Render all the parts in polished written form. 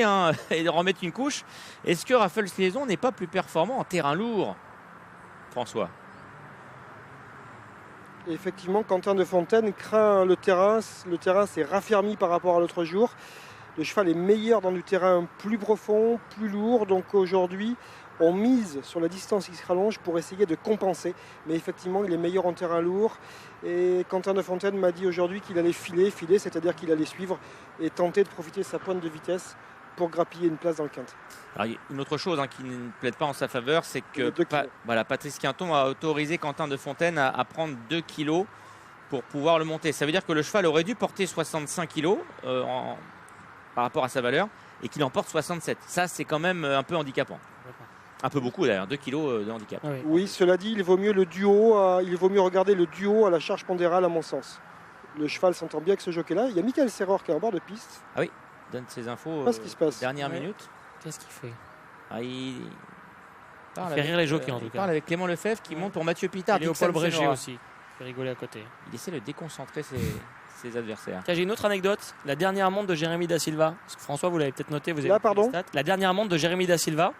et de remettre une couche. Est-ce que Raffles Liaison n'est pas plus performant en terrain lourd, François? Et effectivement, Quentin de Fontaine craint le terrain. Le terrain s'est raffermi par rapport à l'autre jour. Le cheval est meilleur dans du terrain plus profond, plus lourd. Donc aujourd'hui, on mise sur la distance qui se rallonge pour essayer de compenser. Mais effectivement, il est meilleur en terrain lourd. Et Quentin de Fontaine m'a dit aujourd'hui qu'il allait filer, c'est-à-dire qu'il allait suivre et tenter de profiter de sa pointe de vitesse pour grappiller une place dans le quintet. Alors, une autre chose qui ne plaide pas en sa faveur, c'est que Patrice Quinton a autorisé Quentin de Fontaine à prendre 2 kilos pour pouvoir le monter. Ça veut dire que le cheval aurait dû porter 65 kilos par rapport à sa valeur et qu'il en porte 67. Ça, c'est quand même un peu handicapant. Un peu beaucoup d'ailleurs, 2 kilos de handicap. Oui, cela dit, il vaut mieux regarder le duo à la charge pondérale à mon sens. Le cheval s'entend bien avec ce jockey-là. Il y a Michael Serror qui est en bord de piste. Ah oui, donne ses infos. Pas ce qui se passe. Dernière minute. Qu'est-ce qu'il fait? Il fait rire les jockeys en tout cas. Il parle avec Clément Lefebvre qui monte pour Mathieu Pitard. Et Léopold Brégé aussi. Il fait rigoler à côté. Il essaie de déconcentrer ses adversaires. Tiens, j'ai une autre anecdote. La dernière montre de Jérémy Da Silva. Parce que François, vous l'avez peut-être noté. Vous avez pardon. La dernière montre de Jérémy Da Silva.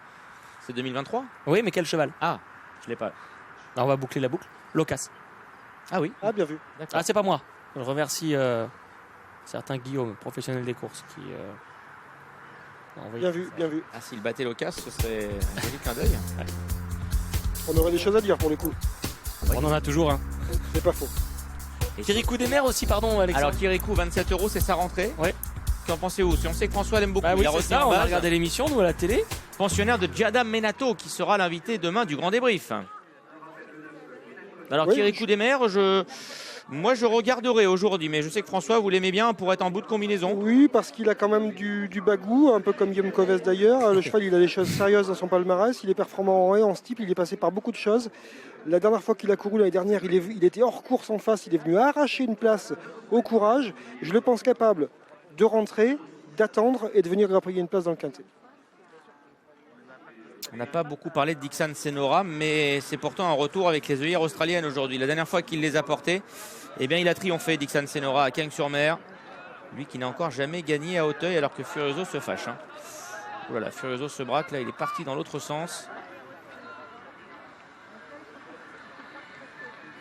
C'est 2023? Oui, mais quel cheval? Ah, je l'ai pas. Alors, on va boucler la boucle. Locas. Ah oui. Ah, bien vu. Ah, c'est pas moi. Je remercie certains Guillaume, professionnel des courses, qui bien vu, bien vu. Ah, s'il battait Locas, ce serait un joli clin d'œil. On aurait des choses à dire pour le coup. On en a toujours un. C'est pas faux. Kirikou des Mers aussi, pardon, Alexandre. Alors Kirikou, 27 €, c'est sa rentrée. Oui. Qu'en pensez-vous? Si on sait que François l'aime beaucoup, bah oui, il a c'est ça, on va regarder l'émission, nous, à la télé. Pensionnaire de Giada Menato, qui sera l'invité demain du Grand Débrief. Alors oui, Kirikou des Mers, moi je regarderai aujourd'hui, mais je sais que François, vous l'aimez bien pour être en bout de combinaison. Oui, parce qu'il a quand même du bagou, un peu comme Guillaume Coves d'ailleurs. Le cheval, il a des choses sérieuses dans son palmarès. Il est performant en haie, en steeple, il est passé par beaucoup de choses. La dernière fois qu'il a couru l'année dernière, il était hors course en face. Il est venu arracher une place au courage. Je le pense capable de rentrer, d'attendre et de venir grappiller une place dans le quintet. On n'a pas beaucoup parlé de Dixon Senora, mais c'est pourtant un retour avec les œillères australiennes aujourd'hui. La dernière fois qu'il les a portées, eh bien, il a triomphé, Dixon Senora, à Cagnes-sur-Mer. Lui qui n'a encore jamais gagné à Hauteuil, alors que Furioso se fâche. Oh là là, Furioso se braque, là il est parti dans l'autre sens.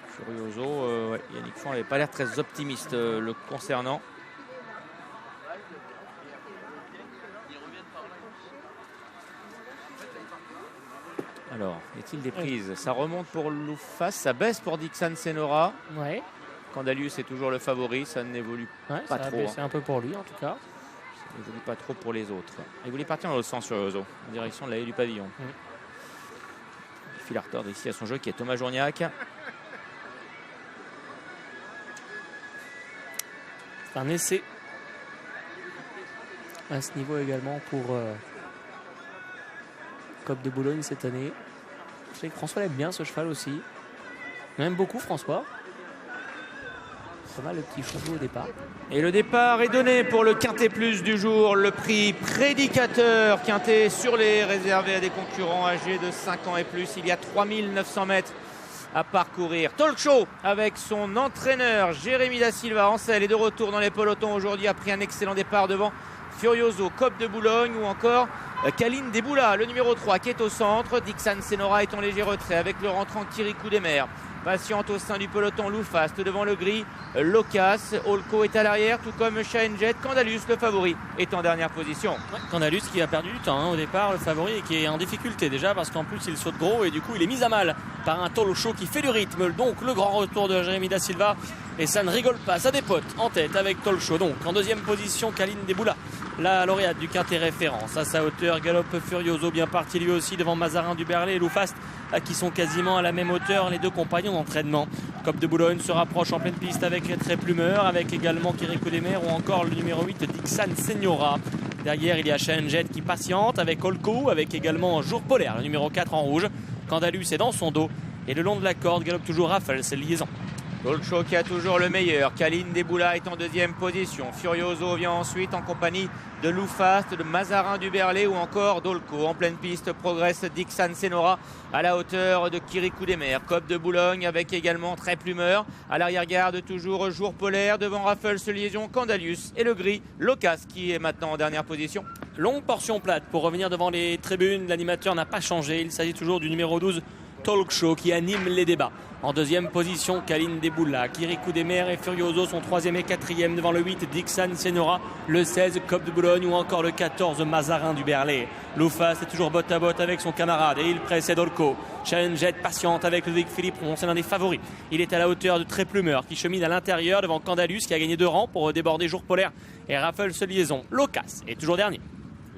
Furioso, Yannick Font n'avait pas l'air très optimiste le concernant. Alors, est-il des prises? Ça remonte pour Loufas, ça baisse pour Dixon Senora. Ouais. Candalius est toujours le favori, ça n'évolue pas trop. C'est un peu pour lui en tout cas. Ça n'évolue pas trop pour les autres. Il voulait partir dans le sens Furioso, en direction de la haie du pavillon. Il file à retordre ici à son jeu qui est Thomas Journiac. C'est un essai à ce niveau également pour Cop de Boulogne cette année. Je sais que François l'aime bien ce cheval aussi. Il aime beaucoup François. Pas mal le petit chevaux au départ. Et le départ est donné pour le Quintet Plus du jour. Le prix Prédicateur Quintet sur les réservés à des concurrents âgés de 5 ans et plus. Il y a 3900 mètres à parcourir. Talk Show avec son entraîneur Jérémy Da Silva. Ancel est de retour dans les pelotons aujourd'hui. A pris un excellent départ devant Furioso, Cop de Boulogne ou encore Kaline Deboula, le numéro 3 qui est au centre. Dixon Senora est en léger retrait avec le rentrant Kirikou des Mers. Patiente au sein du peloton Loufast devant le gris. Locas, Olco est à l'arrière, tout comme Shahenjet. Candalus, le favori, est en dernière position. Ouais, Candalus qui a perdu du temps au départ, le favori, et qui est en difficulté déjà parce qu'en plus il saute gros et du coup il est mis à mal par un Tolo Show qui fait du rythme. Donc le grand retour de Jérémy Da Silva et ça ne rigole pas, ça dépote en tête avec Tolo Show. Donc en deuxième position, Kaline Deboula, la lauréate du Quintet référence. À sa hauteur, galope Furioso, bien parti lui aussi devant Mazarin du Berlay et Loufast qui sont quasiment à la même hauteur, les deux compagnons d'entraînement. Cop de Boulogne se rapproche en pleine piste avec les Très Plumeur, avec également Kirikou des Mers ou encore le numéro 8 Dixon Senora. Derrière il y a Shahenjet qui patiente avec Olco, avec également Jour Polaire, le numéro 4 en rouge. Candalus est dans son dos et le long de la corde galope toujours Raffles Liaison. Talk Show qui a toujours le meilleur. Kaline Deboula est en deuxième position. Furioso vient ensuite en compagnie de Loufast, de Mazarin du Berlay ou encore Dolko. En pleine piste progresse Dixan Senora à la hauteur de Kirikou des Mers. Coop de Boulogne avec également Très Plumeur. À l'arrière-garde toujours Jour Polaire. Devant Raffles Liaison, Candalius et le gris Locas qui est maintenant en dernière position. Longue portion plate pour revenir devant les tribunes. L'animateur n'a pas changé. Il s'agit toujours du numéro 12 Talk Show qui anime les débats. En deuxième position, Kaline Deboula, Kirikou des Mers et Furioso sont troisième et quatrième devant le 8 Dixan Senora, le 16 Coop de Boulogne ou encore le 14 Mazarin du Berlay. Loufas est toujours botte à botte avec son camarade et il précède Olko. Challenget patiente avec Ludovic Philippe, c'est l'un des favoris. Il est à la hauteur de Très Plumeur qui chemine à l'intérieur devant Candalus qui a gagné 2 rangs pour déborder Jour Polaire et Raffles Liaison. Locas est toujours dernier.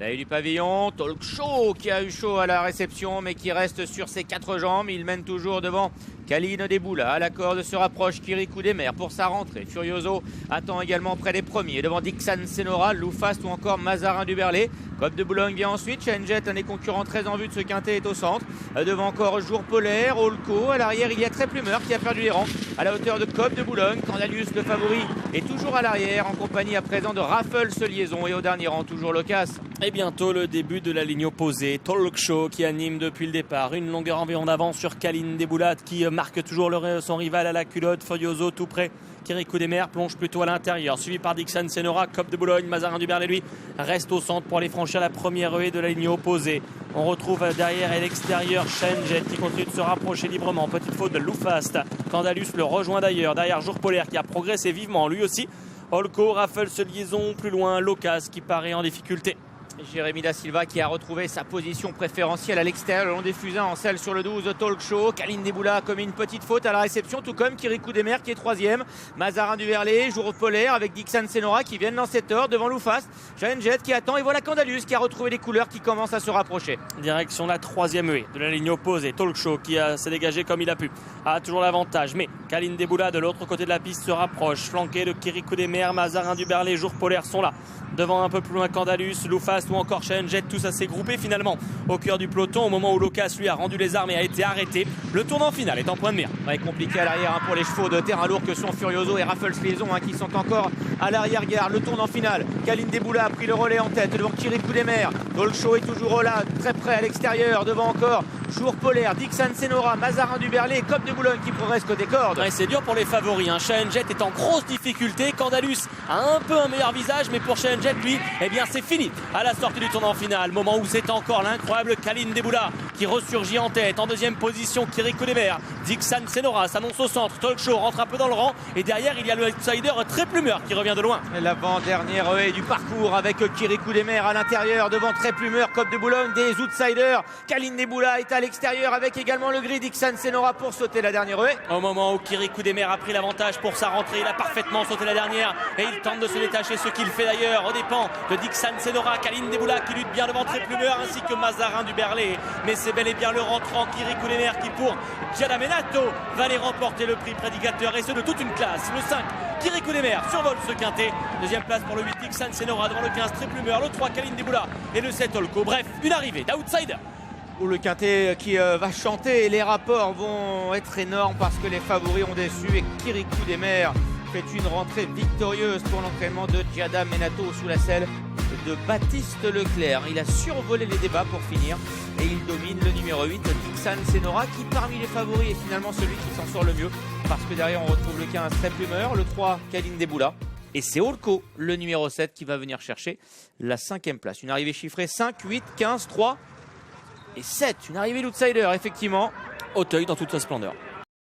La haie du pavillon, Talk Show qui a eu chaud à la réception mais qui reste sur ses 4 jambes. Il mène toujours devant Kaline Deboula. À la corde se rapproche Kirikou des Mers pour sa rentrée. Furioso attend également près des premiers devant Dixan Senora, Loufast ou encore Mazarin du Berlay. Coop de Boulogne vient ensuite. Challenget, un des concurrents très en vue de ce quintet, est au centre. Devant encore Jour Polaire, Olko. À l'arrière, il y a Très Plumeur qui a perdu les rangs à la hauteur de Coop de Boulogne. Candalius, le favori, est toujours à l'arrière en compagnie à présent de Raffles Liaison. Et au dernier rang, toujours Locas. Et bientôt le début de la ligne opposée. Talk Show qui anime depuis le départ. Une longueur environ d'avance sur Kaline Deboula qui marque toujours son rival à la culotte. Furioso tout près. Kirikou des Mers plonge plutôt à l'intérieur, suivi par Dixan Senora. Coop de Boulogne, Mazarin du Berlay lui reste au centre pour aller franchir la première haie de la ligne opposée. On retrouve derrière et l'extérieur Challenget qui continue de se rapprocher librement. Petite faute de Loufast. Candalus le rejoint d'ailleurs. Derrière Jour Polaire qui a progressé vivement lui aussi. Olko, Raffles Liaison plus loin. Locas qui paraît en difficulté. Jérémy Da Silva qui a retrouvé sa position préférentielle à l'extérieur le long des fusains en selle sur le 12 Talk Show. Kaline Deboula a commis une petite faute à la réception, tout comme Kirikou des Mers qui est troisième. Mazarin du Berlay, Jour Polaire avec Dixan Senora qui viennent dans cette heure devant Loufast. Challenget qui attend et voilà Candalus qui a retrouvé les couleurs qui commencent à se rapprocher. Direction la troisième haie de la ligne opposée. Talk Show qui s'est dégagé comme il a pu. A toujours l'avantage, mais Kaline Deboula de l'autre côté de la piste se rapproche. Flanqué de Kirikou des Mers, Mazarin du Berlay, Jour Polaire sont là. Devant un peu plus loin Candalus, Loufast ou encore Challenget, tout ça s'est groupé finalement au cœur du peloton au moment où Locas lui a rendu les armes et a été arrêté. Le tournant final est en point de mire. Ouais, compliqué à l'arrière pour les chevaux de terrain lourd que sont Furioso et Raffles Liaison qui sont encore à l'arrière-garde. Le tournant final, Kaline Deboula a pris le relais en tête devant Kirikou des Mers. Talk Show est toujours là, très près à l'extérieur, devant encore Jour Polaire, Dixan Senora, Mazarin du Berlay et Coop de Boulogne qui progresse côté corde. Ouais, c'est dur pour les favoris. Challenget est en grosse difficulté. Candalus a un peu un meilleur visage, mais pour Challenget, lui, eh bien c'est fini à la sortie du tournant final. Moment où c'est encore l'incroyable Kaline Deboula qui ressurgit en tête. En deuxième position, Kirikou des Mers. Dixan Senora s'annonce au centre. Talk Show rentre un peu dans le rang. Et derrière, il y a le outsider Très Plumeur qui revient de loin. L'avant-dernière haie du parcours avec Kirikou des Mers à l'intérieur devant Très Plumeur, Coop de Boulogne, des outsiders. Kaline Deboula est à l'extérieur avec également le gris Dixan Senora pour sauter la dernière haie. Au moment où Kirikou des Mers a pris l'avantage pour sa rentrée, il a parfaitement sauté la dernière et il tente de se détacher, ce qu'il fait d'ailleurs aux dépens de Dixan Senora. Kaline Deboula qui lutte bien devant Très Plumeur ainsi que Mazarin du Berlay. Mais c'est bel et bien le rentrant Kirikou des Mers qui pour Giada Menato va les remporter le prix prédicateur et ce de toute une classe. Le 5 Kirikou des Mers survole ce quintet. Deuxième place pour le 8 Dixan Senora devant le 15 Très Plumeur, le 3 Kaline Deboula et le 7 Olko. Bref, une arrivée d'outsider. Ou le quintet qui va chanter et les rapports vont être énormes parce que les favoris ont déçu et Kirikou des Mers fait une rentrée victorieuse pour l'entraînement de Giada Menato sous la selle de Baptiste Leclerc. Il a survolé les débats pour finir et il domine le numéro 8 Dixan Senora qui parmi les favoris est finalement celui qui s'en sort le mieux parce que derrière on retrouve le 15 Très Plumeur, le 3 Kaline Deboula et c'est Olko le numéro 7 qui va venir chercher la 5e place. Une arrivée chiffrée 5, 8, 15, 3 et 7. Une arrivée d'outsider effectivement. Auteuil dans toute sa splendeur.